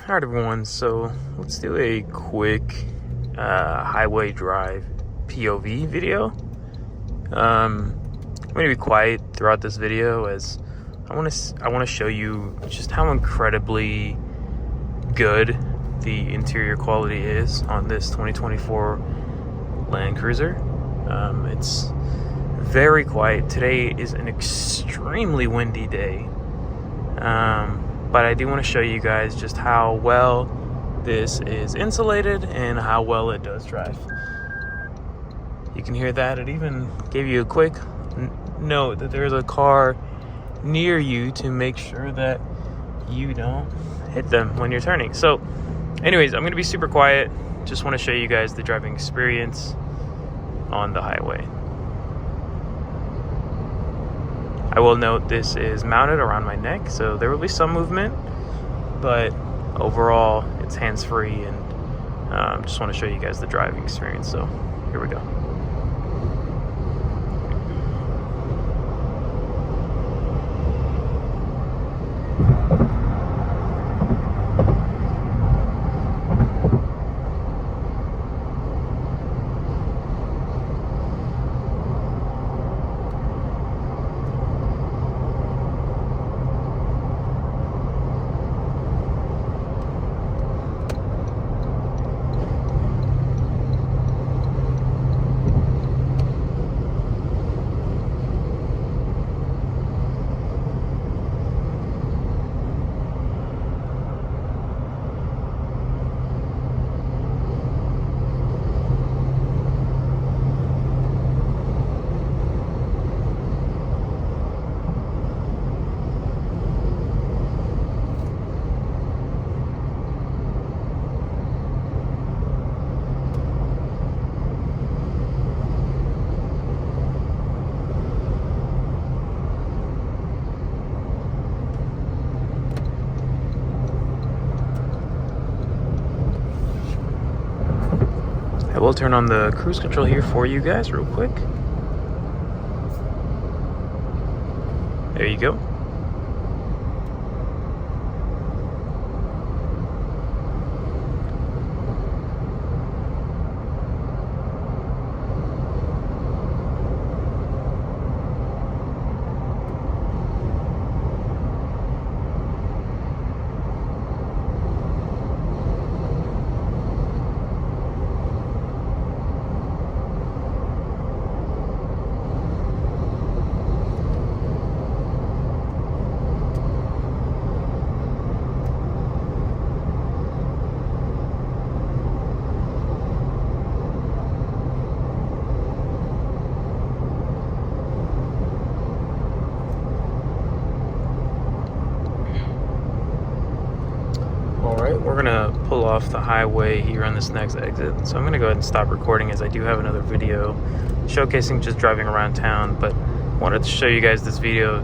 Alright everyone, so let's do a quick highway drive POV video. I'm going to be quiet throughout this video as I want to show you just how incredibly good the interior quality is on this 2024 Land Cruiser. It's very quiet. Today is an extremely windy day. But I do want to show you guys just how well this is insulated and how well it does drive. You can hear that. It even gave you a quick note that there's a car near you to make sure that you don't hit them when you're turning. So anyways, I'm going to be super quiet. Just want to show you guys the driving experience on the highway. I will note this is mounted around my neck, so there will be some movement, but overall it's hands-free, and just want to show you guys the driving experience. So here we go. I will turn on the cruise control here for you guys real quick. There you go. Alright, we're gonna pull off the highway here on this next exit. So I'm gonna go ahead and stop recording as I do have another video showcasing just driving around town, but wanted to show you guys this video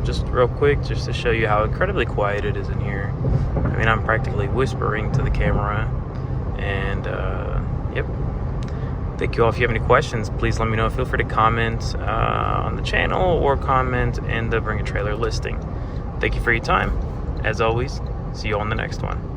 just real quick, just to show you how incredibly quiet it is in here. I mean, I'm practically whispering to the camera, and yep. Thank you all. If you have any questions, please let me know. Feel free to comment on the channel or comment in the Bring a Trailer listing. Thank you for your time. As always, see you on the next one.